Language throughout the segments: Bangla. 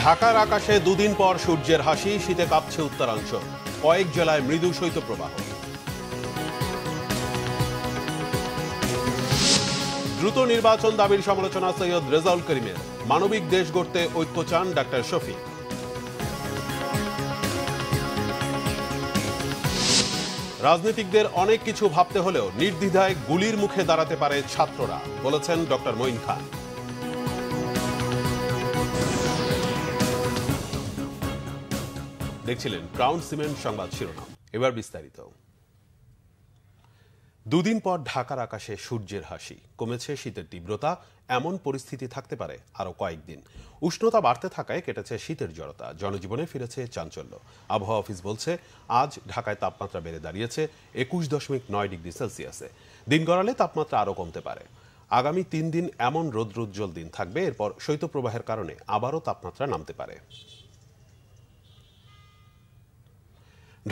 ঢাকার আকাশে দুদিন পর সূর্যের হাসি, শীতে কাঁপছে উত্তরাঞ্চল, কয়েক জেলায় মৃদু শৈত্যপ্রবাহ। দ্রুত নির্বাচন দাবির সমালোচনা সৈয়দ রেজাউল করিমের, মানবিক দেশ গড়তে ঐক্য চান ডাক্তার শফিক। রাজনীতিকদের অনেক কিছু ভাবতে হলেও নির্দ্বিধায় গুলির মুখে দাঁড়াতে পারে ছাত্ররা, বলেছেন ডক্টর মঈন খান। দেখছিলেন ক্রাউন সিমেন্ট সংবাদ শিরোনাম, এবার বিস্তারিত। দুদিন পর ঢাকার আকাশে সূর্যের হাসি, কমেছে শীতের তীব্রতা, এমন পরিস্থিতি থাকতে পারে আরো কয়েকদিন। উষ্ণতা বাড়তে থাকায় কেটেছে শীতের জড়তা, জনজীবনে ফিরেছে চাঞ্চল্য। আবহাওয়া অফিস বলছে আজ ঢাকায় তাপমাত্রা বেড়ে দাঁড়িয়েছে 21.9 ডিগ্রি সেলসিয়াসে। দিন গড়ালে তাপমাত্রা আরো কমতে পারে। আগামী 3 দিন এমন রৌদ্রোজ্জ্বল দিন থাকবে, এরপর শৈত্যপ্রবাহের কারণে আবারও তাপমাত্রা নামতে পারে।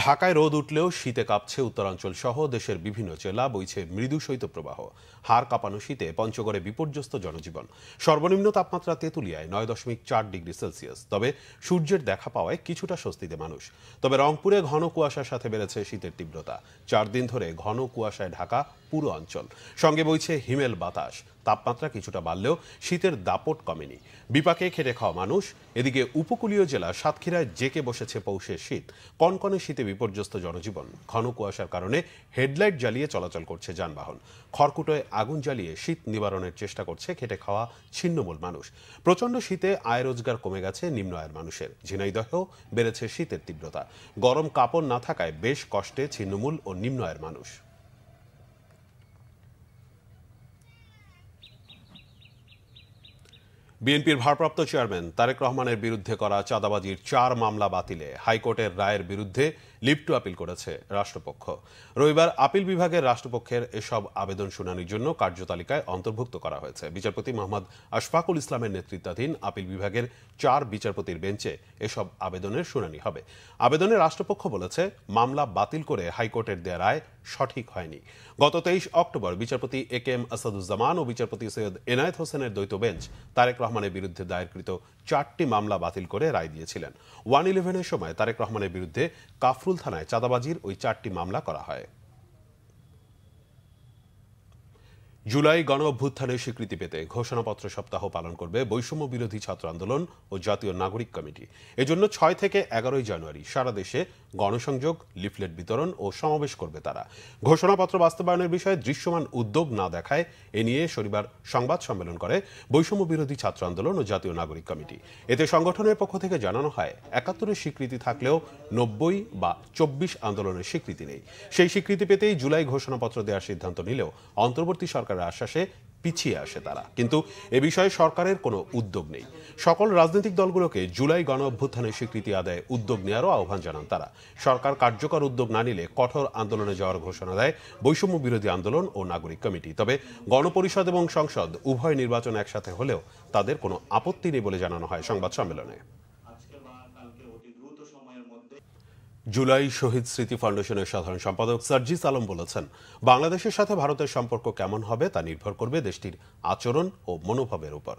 ঢাকায় রোদ উঠলেও শীতে কাঁপছে উত্তরাঞ্চল সহ দেশের বিভিন্ন জেলা, বইছে মৃদু শৈত্যপ্রবাহ। হাড় কাঁপানো শীতে পঞ্চগড়ে বিপর্যস্ত জনজীবন। সর্বনিম্ন তাপমাত্রা তেঁতুলিয়ায় 9.4 ডিগ্রি সেলসিয়াস। তবে সূর্যের দেখা পাওয়ায় কিছুটা স্বস্তিতে মানুষ। তবে রংপুরে ঘন কুয়াশার সাথে বেড়েছে শীতের তীব্রতা। 4 দিন ধরে ঘন কুয়াশায় ঢাকা পুরো অঞ্চল, সঙ্গে বইছে হিমেল বাতাস। তাপমাত্রা কিছুটা বাড়লেও শীতের দাপট কমেনি। বিপাকে খেটে খাওয়া মানুষ। এদিকে উপকূলীয় জেলা সাতক্ষীরায় জেকে বসেছে পৌষের শীত। কনকনে শীতে বিপর্যস্ত জনজীবন। ঘন কুয়াশার কারণে হেডলাইট জ্বালিয়ে চলাচল করছে যানবাহন। খড়কুটোয় আগুন জ্বালিয়ে শীত নিবারণের চেষ্টা করছে খেটে খাওয়া ছিন্নমূল মানুষ। প্রচণ্ড শীতে আয় রোজগার কমে গেছে নিম্ন আয়ের মানুষের। ঝিনাইদহেও বেড়েছে শীতের তীব্রতা। গরম কাপড় না থাকায় বেশ কষ্টে ছিন্নমূল ও নিম্ন আয়ের মানুষ। বিএনপির ভারপ্রাপ্ত চেয়ারম্যান তারেক রহমানের বিরুদ্ধে করা চাঁদাবাজির 4 মামলা বাতিলে হাইকোর্টের রায়ের বিরুদ্ধে লিভ টু আপিল করেছে রাষ্ট্রপক্ষ। রবিবার আপিল বিভাগের রাষ্ট্রপক্ষের এসব আবেদন শুনানির জন্য কার্যতালিকায় অন্তর্ভুক্ত করা হয়েছে। বিচারপতি মোহাম্মদ আশফাকুল ইসলামের নেতৃত্বাধীন আপিল বিভাগের 4 বিচারপতির বেঞ্চে এসব আবেদনের শুনানি হবে। আবেদনে রাষ্ট্রপক্ষ বলেছে, মামলা বাতিল করে হাইকোর্টের দেয়া রায় সঠিক হয়নি। গত 23 অক্টোবর বিচারপতি একেএম আসাদুজ্জামান ও বিচারপতি সৈয়দ এনায়েত হোসেনের দ্বৈত বেঞ্চ তারেক রহমানের বিরুদ্ধে দায়েরকৃত 4টি মামলা বাতিল করে রায় দিয়েছিলেন। 111-এর সময় তারেক রহমানের বিরুদ্ধে কাফরুল থানায় চাঁদাবাজির ওই 4টি মামলা করা হয়। জুলাই গণ অভ্যুত্থানের স্বীকৃতি পেতে ঘোষণাপত্র সপ্তাহ পালন করবে বৈষম্য বিরোধী ছাত্র আন্দোলন ও জাতীয় নাগরিক কমিটি। এজন্য 6 থেকে 11 জানুয়ারি সারা দেশে গণসংযোগ, লিফলেট বিতরণ ও সমাবেশ করবে তারা। ঘোষণাপত্র বাস্তবায়নের বিষয়ে দৃশ্যমান উদ্যোগ না দেখায় এ নিয়ে শনিবার সংবাদ সম্মেলন করে বৈষম্য বিরোধী ছাত্র আন্দোলন ও জাতীয় নাগরিক কমিটি। এতে সংগঠনের পক্ষ থেকে জানানো হয়, 71-এর স্বীকৃতি থাকলেও 90 বা 24 আন্দোলনের স্বীকৃতি নেই। সেই স্বীকৃতি পেতেই জুলাই ঘোষণাপত্র দেওয়ার সিদ্ধান্ত নিলেও অন্তর্বর্তী সরকারের আশ্বাসে পিছিয়ে আসে তারা। কিন্তু এ বিষয়ে সরকারের কোনো উদ্যোগ নেই। সকল রাজনৈতিক দলগুলোকে জুলাই গণ অভ্যুত্থানের স্বীকৃতি আদায়ে উদ্যোগ নেওয়ারও আহ্বান জানান তারা। সরকার কার্যকর উদ্যোগ না নিলে কঠোর আন্দোলনে যাওয়ার ঘোষণা দেয় বৈষম্য বিরোধী আন্দোলন ও নাগরিক কমিটি। তবে গণপরিষদ এবং সংসদ উভয় নির্বাচন একসাথে হলেও তাদের কোনো আপত্তি নেই বলে জানানো হয় সংবাদ সম্মেলনে। জুলাই শহীদ স্মৃতি ফাউন্ডেশনের সাধারণ সম্পাদক সার্জিস আলম বলেছেন, বাংলাদেশের সাথে ভারতের সম্পর্ক কেমন হবে তা নির্ভর করবে দেশটির আচরণ ও মনোভাবের উপর।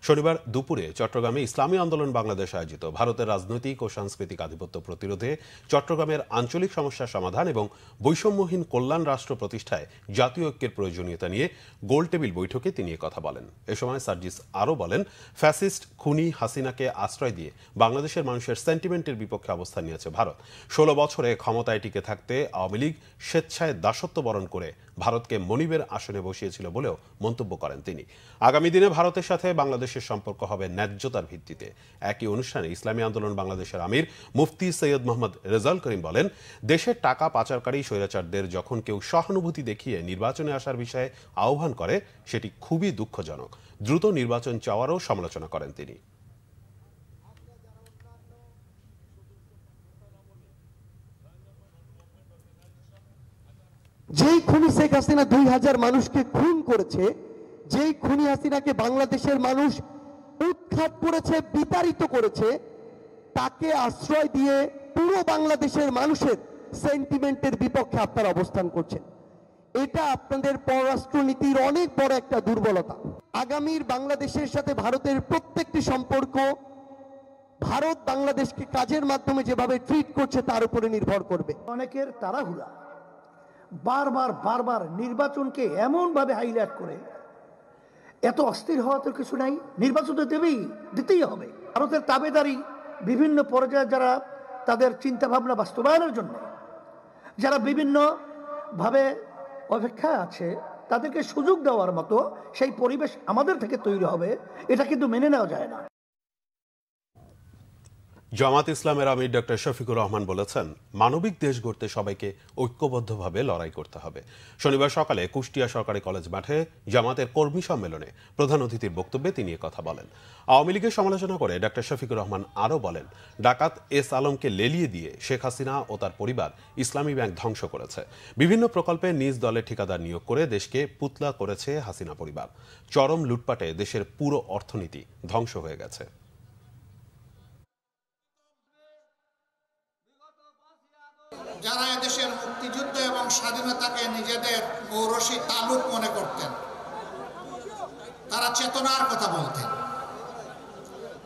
শনিবার দুপুরে চট্টগ্রামে ইসলামী আন্দোলন বাংলাদেশ আয়োজিত ভারতের রাজনৈতিক ও সাংস্কৃতিক আধিপত্য প্রতিরোধে চট্টগ্রামের আঞ্চলিক সমস্যার সমাধান এবং বৈষম্যহীন কল্যাণ রাষ্ট্র প্রতিষ্ঠায় জাতীয় ঐক্যের প্রয়োজনীয়তা নিয়ে গোলটেবিল বৈঠকে তিনি কথা বলেন। এ সময় সার্জিস আরও বলেন, ফ্যাসিস্ট খুনি হাসিনাকে আশ্রয় দিয়ে বাংলাদেশের মানুষের সেন্টিমেন্টের বিপক্ষে অবস্থান নিয়েছে ভারত। 16 বছরে ক্ষমতায় টিকে থাকতে আওয়ামী লীগ স্বেচ্ছায় দাসত্ব বরণ করে ভারতকে মনিবের আসনে বসিয়েছিল বলেও মন্তব্য করেন তিনি। আগামী দিনে ভারতের সাথে বাংলাদেশের সম্পর্ক হবে ন্যায্যতার ভিত্তিতে। একই অনুষ্ঠানে ইসলামী আন্দোলন বাংলাদেশের আমির মুফতি সৈয়দ মোহাম্মদ রেজাউল করিম বলেন, দেশের টাকা পাচারকারী স্বৈরাচারদের যখন কেউ সহানুভূতি দেখিয়ে নির্বাচনে আসার বিষয়ে আহ্বান করে, সেটি খুবই দুঃখজনক। দ্রুত নির্বাচন চাওয়ারও সমালোচনা করেন তিনি। যেই খুনি শেখ হাসিনা 2000 মানুষকে খুন করেছে, যেই খুনি হাসিনাকে বাংলাদেশের মানুষ উৎখাত করেছে, বিতাড়িত করেছে, তাকে আশ্রয় দিয়ে পুরো বাংলাদেশের মানুষের সেন্টিমেন্টের বিপক্ষে আপনারা অবস্থান করছেন। এটা আপনাদের পররাষ্ট্রনীতির অনেক বড় একটা দুর্বলতা। আগামীর বাংলাদেশের সাথে ভারতের প্রত্যেকটি সম্পর্ক ভারত বাংলাদেশকে কাজের মাধ্যমে যেভাবে ট্রিট করছে তার উপরে নির্ভর করবে। অনেকের তাড়াহুড়া বারবার নির্বাচনকে এমনভাবে হাইলাইট করে, এত অস্থির হওয়া তো কিছু নাই, নির্বাচন তো দিতেই হবে। ভারতের তাবেদারি বিভিন্ন পর্যায়ে যারা তাদের চিন্তা ভাবনা বাস্তবায়নের জন্য যারা বিভিন্নভাবে অপেক্ষায় আছে, তাদেরকে সুযোগ দেওয়ার মতো সেই পরিবেশ আমাদের থেকে তৈরি হবে, এটা কিন্তু মেনে নেওয়া যায় না। জামাত ইসলামের আমির ডক্টর শফিকুর রহমান বলেছেন, মানবিক দেশ গড়তে সবাইকে ঐক্যবদ্ধভাবে লড়াই করতে হবে। শনিবার সকালে কুষ্টিয়া সরকারি কলেজ মাঠে জামাতের কর্মী সম্মেলনে প্রধান অতিথির বক্তব্যে তিনি কথা বলেন। আওয়ামী লীগের সমালোচনা করে ডক্টর শফিকুর রহমান আরও বলেন, ডাকাত এস আলমকে লেলিয়ে দিয়ে শেখ হাসিনা ও তার পরিবার ইসলামী ব্যাংক ধ্বংস করেছে। বিভিন্ন প্রকল্পে নিজ দলের ঠিকাদার নিয়োগ করে দেশকে পুতলা করেছে হাসিনা পরিবার। চরম লুটপাটে দেশের পুরো অর্থনীতি ধ্বংস হয়ে গেছে। যারা এদেশের মুক্তিযুদ্ধ এবং স্বাধীনতাকে নিজেদের ঔরসী তালুক মনে করতেন, তারা চেতনার কথা বলতেন।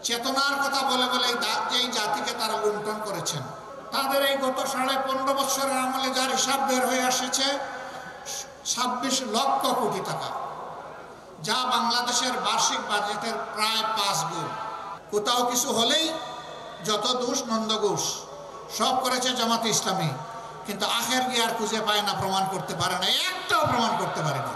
চেতনার কথা বলে বলে যেই জাতিকে তারা লুণ্ঠন করেছেন, তাদের এই গত 15.5 বছরের আমলে যার হিসাব বের হয়ে আসছে 26 লক্ষ কোটি টাকা, যা বাংলাদেশের বার্ষিক বাজেটের প্রায় 5 গুণ। কোথাও কিছু হলেই যত দোষ নন্দঘোষ সব করেছে জামাতে ইসলামী, কিন্তু আখের গিয়ে আর খুঁজে পায় না, প্রমাণ করতে পারে না, একটাও প্রমাণ করতে পারে না।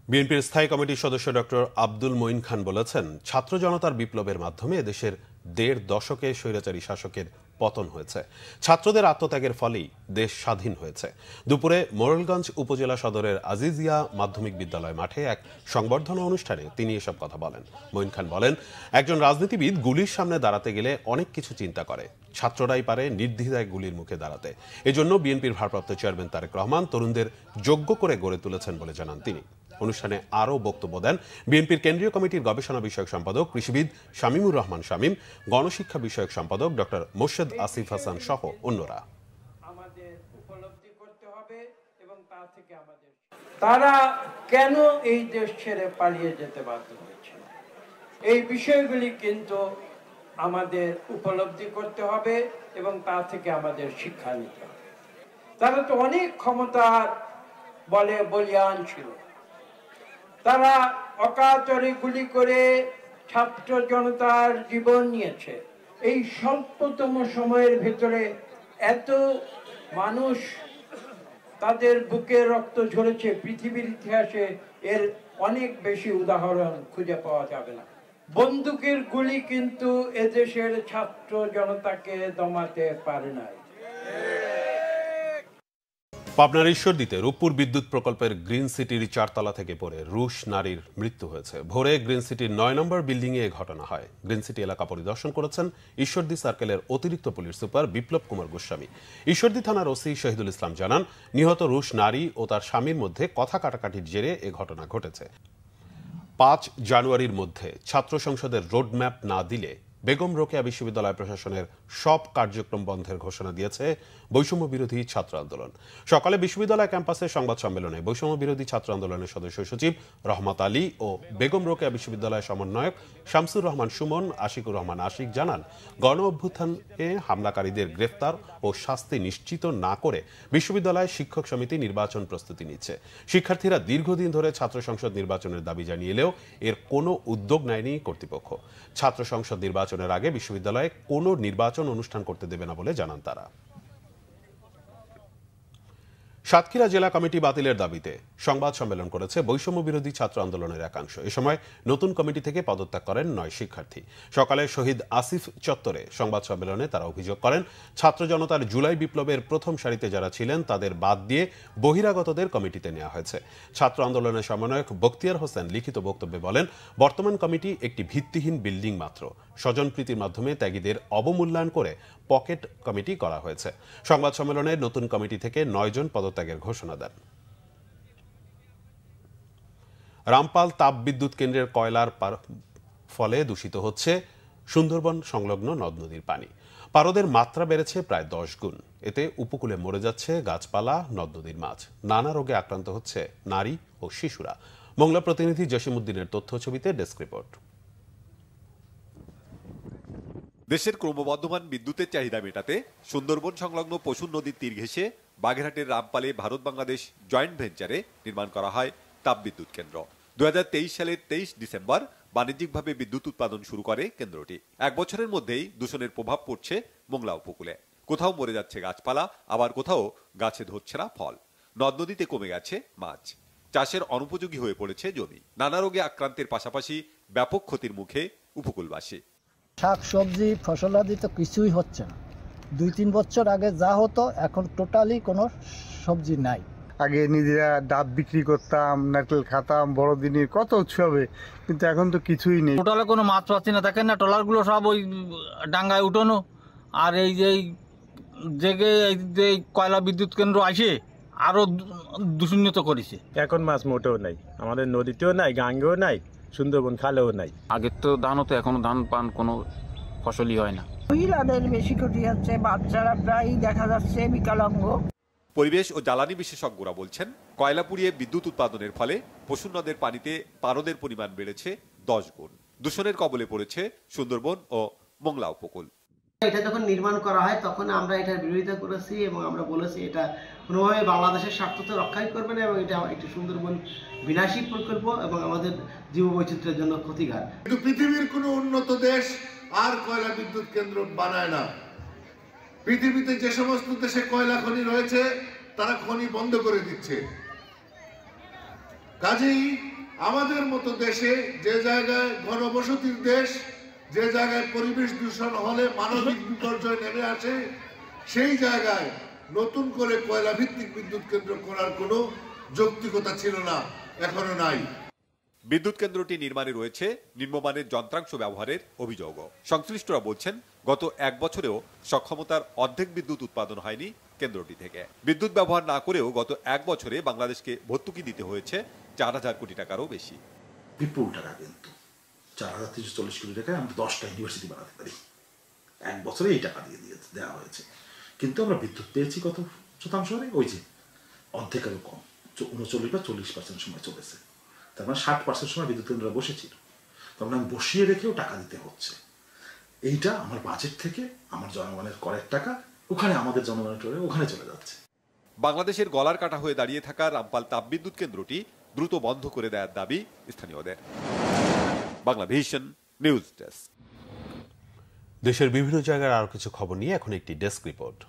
বিএনপির স্থায়ী কমিটির সদস্য ডক্টর আব্দুল মঈন খান বলেছেন, ছাত্র জনতার বিপ্লবের মাধ্যমে দেশের 1.5 দশকে স্বৈরাচারী শাসকের পতন হয়েছে। ছাত্রদের আত্মত্যাগের ফলেই দেশ স্বাধীন হয়েছে। দুপুরে মোরেলগঞ্জ উপজেলা সদরের আজিজিয়া মাধ্যমিক বিদ্যালয় মাঠে এক সংবর্ধনা অনুষ্ঠানে তিনি এসব কথা বলেন। মঈন খান বলেন, একজন রাজনীতিবিদ গুলির সামনে দাঁড়াতে গেলে অনেক কিছু চিন্তা করে, ছাত্ররাই পারে নির্দ্বিধায় গুলির মুখে দাঁড়াতে। এজন্য বিএনপির ভারপ্রাপ্ত চেয়ারম্যান তারেক রহমান তরুণদের যোগ্য করে গড়ে তুলেছেন বলে জানান তিনি। অনুষ্ঠানে আরও বক্তব্য দেন বিএনপির কেন্দ্রীয় কমিটির গবেষণা বিষয়ক সম্পাদক কৃষিবিদ শামীমুর রহমান শামীম, গণশিক্ষা বিষয়ক সম্পাদক ডক্টর মোর্শেদ আসিফ হাসান সহ অন্যরা। আমাদের উপলব্ধি করতে হবে এবং তা থেকে তারা কেন এই দেশ ছেড়ে পালিয়ে যেতে বাধ্য হয়েছে, এই বিষয়গুলি কিন্তু আমাদের উপলব্ধি করতে হবে এবং তা থেকে আমাদের শিক্ষা নিতে হবে। তারা তো অনেক ক্ষমতার বলে বলিয়ান ছিল, তারা অকাতরে গুলি করে ছাত্র জনতার জীবন নিয়েছে। এই স্বল্পতম সময়ের ভেতরে এত মানুষ তাদের বুকে রক্ত ঝরেছে, পৃথিবীর ইতিহাসে এর অনেক বেশি উদাহরণ খুঁজে পাওয়া যাবে না। বন্দুকের গুলি কিন্তু এদেশের ছাত্র জনতাকে দমাতে পারে নাই। পাবনার ঈশ্বরদীতে রূপপুর বিদ্যুৎ প্রকল্পের গ্রিন সিটির 4 তলা থেকে পড়ে রুশ নারীর মৃত্যু হয়েছে। ভোরে গ্রিন সিটির 9 নম্বর বিল্ডিং এ ঘটনা হয়। গ্রিন সিটি এলাকা পরিদর্শন করেছেন ঈশ্বরদী সার্কেলের অতিরিক্ত পুলিশ সুপার বিপ্লব কুমার গোস্বামী। ঈশ্বরদী থানার ওসি শহীদুল ইসলাম জানান, নিহত রুশ নারী ও তার স্বামীর মধ্যে কথা কাটাকাটির জেরে এ ঘটনা ঘটেছে। 5 জানুয়ারির মধ্যে ছাত্র সংসদের রোডম্যাপ না দিলে বেগম রোকেয়া বিশ্ববিদ্যালয় প্রশাসনের সব কার্যক্রম বন্ধের ঘোষণা দিয়েছে বৈষম্য বিরোধী ছাত্র আন্দোলন। সকালে বিশ্ববিদ্যালয় ক্যাম্পাসে সংবাদ সম্মেলনে বৈষম্য বিরোধী ছাত্র আন্দোলনের সদস্য সচিব রহমত আলী ও বেগম রোকেয়া বিশ্ববিদ্যালয় সমন্বয়ক শামসুর রহমান সুমন, আশিকুর রহমান আশিক জানান, গণ অভ্যুত্থানে হামলাকারীদের গ্রেফতার ও শাস্তি নিশ্চিত না করে বিশ্ববিদ্যালয় শিক্ষক সমিতি নির্বাচন প্রস্তুতি নিচ্ছে। শিক্ষার্থীরা দীর্ঘদিন ধরে ছাত্র সংসদ নির্বাচনের দাবি জানিয়েও এর কোনো উদ্যোগ নেয়নি কর্তৃপক্ষ। ছাত্র সংসদ নির্বাচনের আগে বিশ্ববিদ্যালয়ে কোনো নির্বাচন অনুষ্ঠান করতে দেবে না বলে জানান তারা। সাতক্ষীরা জেলা কমিটি বাতিলের দাবিতে সংবাদ সম্মেলন করেছে বৈষম্য বিরোধী ছাত্র আন্দোলনের একাংশ। এ সময় নতুন কমিটি থেকে পদত্যাগ করেন 9 শিক্ষার্থী। সকালে শহীদ আসিফ চত্বরে সংবাদ সম্মেলনে তারা অভিযোগ করেন, ছাত্র জনতার জুলাই বিপ্লবের প্রথম সারিতে যারা ছিলেন তাদের বাদ দিয়ে বহিরাগতদের কমিটিতে নেওয়া হয়েছে। ছাত্র আন্দোলনের সমন্বয়ক বখতিয়ার হোসেন লিখিত বক্তব্যে বলেন, বর্তমান কমিটি একটি ভিত্তিহীন বিল্ডিং মাত্র। স্বজনপ্রীতির মাধ্যমে ত্যাগীদের অবমূল্যায়ন করে পকেট কমিটি করা হয়েছে। সংবাদ সম্মেলনে নতুন কমিটি থেকে 9 জন পদত্যাগের ঘোষণা দেন। রামপাল তাপবিদ্যুৎ কেন্দ্রের কয়লার ফলে দূষিত হচ্ছে সুন্দরবন সংলগ্ন নদ নদীর পানি। পারদের মাত্রা বেড়েছে প্রায় 10 গুণ। এতে উপকূলে মরে যাচ্ছে গাছপালা, নদ নদীর মাছ। নানা রোগে আক্রান্ত হচ্ছে নারী ও শিশুরা। মোংলা প্রতিনিধি জসিমউদ্দিনের তথ্য ছবিতে ডেস্ক রিপোর্ট। দেশের ক্রমবর্ধমান বিদ্যুতের চাহিদা মেটাতে সুন্দরবন সংলগ্ন পশুর নদীর তীর ঘেঁষে বাগেরহাটের রামপালে ভারত বাংলাদেশ জয়েন্ট ভেঞ্চারে নির্মাণ করা হয় তাপবিদ্যুৎ কেন্দ্র। 2023 সালের 23 ডিসেম্বর বাণিজ্যিকভাবে বিদ্যুৎ উৎপাদন শুরু করে কেন্দ্রটি। এক বছরের মধ্যেই দূষণের প্রভাব পড়ছে মোংলা উপকূলে। কোথাও মরে যাচ্ছে গাছপালা, আবার কোথাও গাছে ধরছে না ফল। নদ নদীতে কমে গেছে মাছ, চাষের অনুপযোগী হয়ে পড়েছে জমি। নানা রোগে আক্রান্তের পাশাপাশি ব্যাপক ক্ষতির মুখে উপকূলবাসী। শাক সবজি ফসলাদি তো কিছুই হচ্ছে না। 2-3 বছর আগে যা হতো এখন টোটালি কোনো সবজি নাই। আগে নিজেরা ডাব বিক্রি করতাম, নারকেল খাতাম, বড়দিনের কত উৎসবে, কিন্তু এখন তো কিছুই নেই। টোটালে কোনো মাছ পাচ্ছি না। দেখেন না, ট্রলারগুলো সব ওই ডাঙ্গায় উঠানো। আর এই যে কয়লা বিদ্যুৎ কেন্দ্র আসে আরো দূষণিত করেছে। এখন মাছ মোটেও নাই, আমাদের নদীতেও নাই, গাঙ্গেও নাই, সুন্দরবন খালেও নাই। আগের তো ধান হতো, এখনো ধান পান কোনো ফসলই হয় না। মহিলাদের বেশি ক্ষতি হচ্ছে, বাচ্চারা প্রায় দেখা যাচ্ছে বিকলাঙ্গ। পরিবেশ ও জ্বালানি বিশেষজ্ঞরা বলছেন, কয়লা পুড়িয়ে বিদ্যুৎ উৎপাদনের ফলে পশুর নদের পানিতে পারদের পরিমাণ বেড়েছে 10 গুণ। দূষণের কবলে পড়েছে সুন্দরবন ও মোংলা উপকূল। এটা যখন নির্মাণ করা হয় তখন আমরা এটার বিরোধিতা করেছি এবং আমরা বলেছি এটা কোনোভাবে বাংলাদেশের স্বার্থ তো রক্ষাই করবে না এবং এটা একটি সুন্দরবন বিনাশী প্রকল্প এবং আমাদের জীববৈচিত্র্যের জন্য ক্ষতিকর। কিন্তু পৃথিবীর কোনো উন্নত দেশ আর কয়লা বিদ্যুৎ কেন্দ্র বানায় না। পৃথিবীতে যে সমস্ত দেশে কয়লা খনি রয়েছে তারা খনি বন্ধ করে দিচ্ছে। কাজেই আমাদের মতো দেশে, যে জায়গায় ঘনবসতির দেশ, যে জায়গায় পরিবেশ দূষণ হলে মানবিক বিপর্যয় নেমে আসে, সেই জায়গায় নতুন করে কয়লা ভিত্তিক বিদ্যুৎ কেন্দ্র করার কোনো যৌক্তিকতা ছিল না, এখনো নাই। বিদ্যুৎ কেন্দ্রটি নির্মাণে রয়েছে নিম্নমানের যন্ত্রাংশ ব্যবহারের অভিযোগ। সংশ্লিষ্টরা বলছেন, গত 1 বছরেও সক্ষমতার অর্ধেক বিদ্যুৎ উৎপাদন হয়নি কেন্দ্রটি থেকে। বিদ্যুৎ ব্যবহার না করেও গত 1 বছরে বাংলাদেশকে ভর্তুকি দিতে হয়েছে 4000 কোটি টাকারও বেশি। বিপুল টাকা, কিন্তু 4340 কোটি টাকায় আমরা 10টা ইউনিভার্সিটি বানাতে পারি। 1 বছরে এই টাকা দেওয়া হয়েছে, কিন্তু আমরা বিদ্যুৎ পেয়েছি কত শতাংশ? ওই যে অর্ধেকেরও কম, 39 বা 40% সময় চলেছে। তার মানে 60% সময় বিদ্যুৎ কেন্দ্র বসেছিল। তার মানে বসিয়ে রেখেও টাকা দিতে হচ্ছে। এইটা আমার বাজেট থেকে আমার জনগণের করের টাকা ওখানে, আমাদের জনগণের ওখানে চলে যাচ্ছে। বাংলাদেশের গলার কাটা হয়ে দাঁড়িয়ে থাকা রামপাল তাপবিদ্যুৎ কেন্দ্রটি দ্রুত বন্ধ করে দেওয়ার দাবি স্থানীয়দের। Bangla vision news desk. দেশের বিভিন্ন জায়গার আরো কিছু খবর নিয়ে এখন একটি ডেস্ক রিপোর্ট।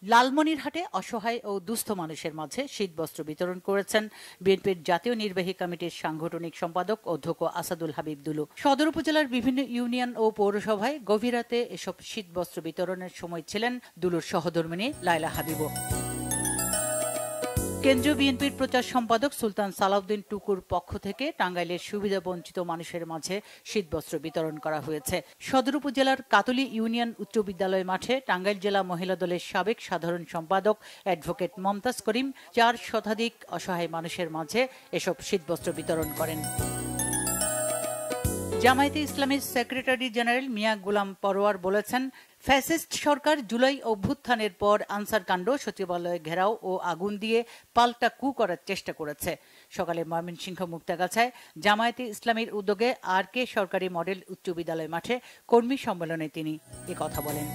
লালমনিরহাটে অসহায় ও দুস্থ মানুষের মাঝে শীতবস্ত্র বিতরণ করেছেন বিএনপির জাতীয় নির্বাহী কমিটির সাংগঠনিক সম্পাদক অধ্যক্ষ আসাদুল হাবিব দুলু। সদর উপজেলার বিভিন্ন ইউনিয়ন ও পৌরসভায় গভীর রাতে এসব শীতবস্ত্র বিতরণের সময় ছিলেন দুলুর সহধর্মিণী লায়লা হাবিবও। কেন্দ্রীয় বিএনপির প্রচার সম্পাদক সুলতান সালাউদ্দিন টুকুর পক্ষ থেকে টাঙ্গাইলের সুবিধাবঞ্চিত মানুষের মাঝে শীতবস্ত্র বিতরণ করা হয়েছে। সদর উপজেলার কাতলি ইউনিয়ন উচ্চ বিদ্যালয় মাঠে টাঙ্গাইল জেলা মহিলা দলের সাবেক সাধারণ সম্পাদক অ্যাডভোকেট মমতাজ করিম 4 শতাধিক অসহায় মানুষের মাঝে এসব শীতবস্ত্র বিতরণ করেন। জামায়াতে ইসলামীর সেক্রেটারি জেনারেল মিয়া গুলাম পরোয়ার বলেছেন, ফ্যাসিস্ট সরকার জুলাই অভ্যুত্থানের পর আনসার কাণ্ড, সচিবালয় ঘেরাও ও আগুন দিয়ে পাল্টা কু করার চেষ্টা করেছে। সকালে ময়মনসিংহ মুক্তাগাছায় জামায়াতে ইসলামীর উদ্যোগে RK সরকারি মডেল উচ্চ বিদ্যালয় মাঠে কর্মী সম্মেলনে তিনি একথা বলেন।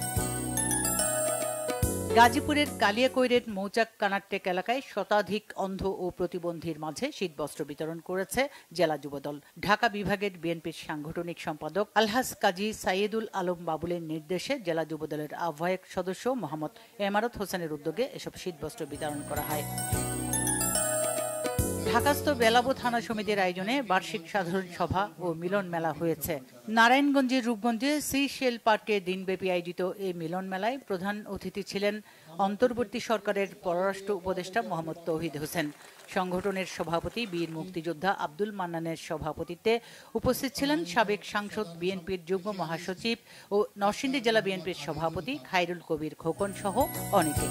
গাজীপুরের কালিয়াকৈরের মৌচাক কানাট্টেক এলাকায় শতাধিক অন্ধ ও প্রতিবন্ধীর মাঝে শীতবস্ত্র বিতরণ করেছে জেলা যুবদল। ঢাকা বিভাগের বিএনপির সাংগঠনিক সম্পাদক আলহাজ কাজী সাইয়েদুল আলম বাবুলের নির্দেশে জেলা যুবদলের আহ্বায়ক সদস্য মোহাম্মদ এমারত হোসেনের উদ্যোগে এসব শীতবস্ত্র বিতরণ করা হয়। ঢাকাস্থ বেলাবো থানা সমিতির আয়োজনে বার্ষিক সাধারণ সভা ও মিলন মেলা হয়েছে। নারায়ণগঞ্জের রূপগঞ্জে সিশেল পার্কে দিনব্যাপী আয়োজিত এই মিলন মেলায় প্রধান অতিথি ছিলেন অন্তর্বর্তী সরকারের পররাষ্ট্র উপদেষ্টা মোহাম্মদ তৌহিদ হোসেন। সংগঠনের সভাপতি বীর মুক্তিযোদ্ধা আব্দুল মান্নানের সভাপতিত্বে উপস্থিত ছিলেন সাবেক সাংসদ, বিএনপির যুগ্ম মহাসচিব ও নরসিংদী জেলা বিএনপির সভাপতি খায়রুল কবির খোকন সহ অনেকে।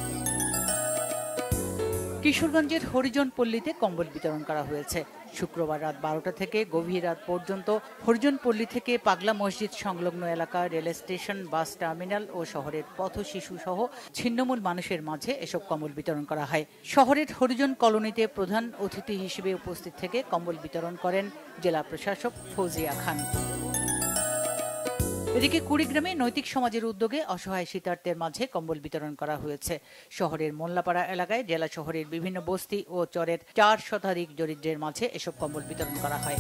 কিশোরগঞ্জের হরিজন পল্লীতে কম্বল বিতরণ করা হয়েছে। শুক্রবার রাত 12টা থেকে গভীর রাত পর্যন্ত হরিজন পল্লী থেকে পাগলা মসজিদ সংলগ্ন এলাকা, রেল স্টেশন, বাস টার্মিনাল ও শহরের পথ শিশু সহ ছিন্নমূল মানুষের মাঝে এসব কম্বল বিতরণ করা হয়। শহরের হরিজন কলোনিতে প্রধান অতিথি হিসেবে উপস্থিত থেকে কম্বল বিতরণ করেন জেলা প্রশাসক ফৌজিয়া খান। এদিকে কুড়িগ্রামে নৈতিক সমাজের উদ্যোগে অসহায় শীতার্থের মাঝে কম্বল বিতরণ করা হয়েছে। শহরের মোল্লাপাড়া এলাকায় জেলা শহরের বিভিন্ন বস্তি ও চরের 4 শতাধিক দরিদ্রের মাঝে এসব কম্বল বিতরণ করা হয়।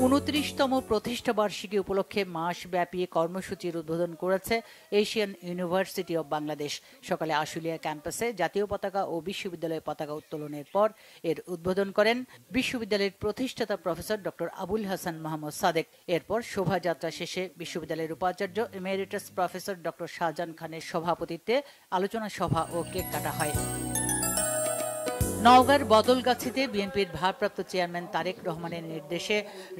29তম প্রতিষ্ঠা বার্ষিকী উপলক্ষে মাসব্যাপী কর্মসূচির উদ্বোধন করেছে এশিয়ান ইউনিভার্সিটি অব বাংলাদেশ। সকালে আশুলিয়া ক্যাম্পাসে জাতীয় পতাকা ও বিশ্ববিদ্যালয়ের পতাকা উত্তোলনের পর এর উদ্বোধন করেন বিশ্ববিদ্যালয়ের প্রতিষ্ঠাতা প্রফেসর ডক্টর আবুল হাসান মোহাম্মদ সাদেক। এরপর শোভাযাত্রা শেষে বিশ্ববিদ্যালয়ের উপাচার্য এমেরিটাস প্রফেসর ডক্টর শাহজাহান খানের সভাপতিত্বে আলোচনা সভা ও কেক কাটা হয়। নওগাঁর বদলগাছিতে বিএনপির ভারপ্রাপ্ত চেয়ারম্যান তারেক রহমানের নির্দেশে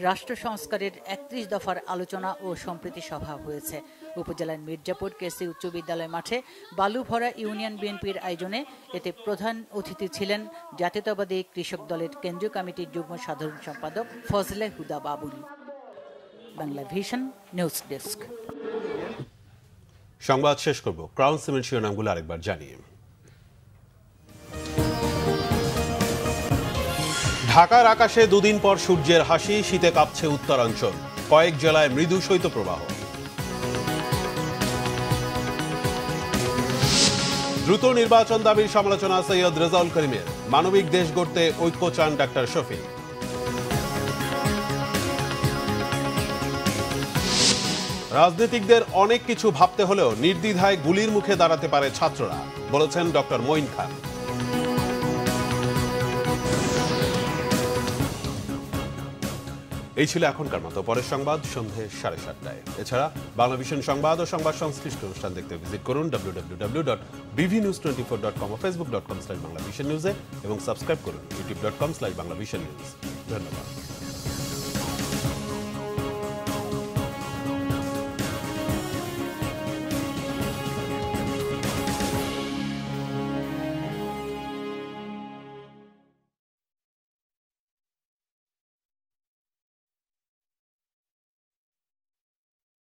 রাষ্ট্র সংস্কারের 31 দফার আলোচনা ও সম্প্রীতি সভা হয়েছে। উপজেলার মির্জাপুর কেসি উচ্চ বিদ্যালয় মাঠে বালুভরা ইউনিয়ন বিএনপির আয়োজনে এতে প্রধান অতিথি ছিলেন জাতীয়তাবাদী কৃষক দলের কেন্দ্রীয় কমিটির যুগ্ম সাধারণ সম্পাদক Fazle Huda Babul. Bangla vision news desk. সংবাদ শেষ করব ক্রাউন সিমেন্ট শিরোনামগুলো আরেকবার জানিয়ে। ঢাকার আকাশে দুদিন পর সূর্যের হাসি, শীতে কাঁপছে উত্তরাঞ্চল, কয়েক জেলায় মৃদু শৈত্যপ্রবাহ। দ্রুত নির্বাচন দাবির সমালোচনা সৈয়দ রেজাউল করিমের, মানবিক দেশ গড়তে ঐক্য চান ডাক্তার শফিক। রাজনীতিকদের অনেক কিছু ভাবতে হলেও নির্দ্বিধায় গুলির মুখে দাঁড়াতে পারে ছাত্ররা, বলেছেন ডক্টর মঈন খান। এই ছিল এখনকার মতো। পরের সংবাদ সন্ধ্যে 7:30টায়। এছাড়া বাংলা ভিশন সংবাদ ও সংবাদ সংশ্লিষ্ট অনুষ্ঠান দেখতে ভিজিট করুন www.bvnews24.com ও facebook.com/banglavisionnews এবং সাবস্ক্রাইব করুন youtube.com/banglavisionnews। ধন্যবাদ।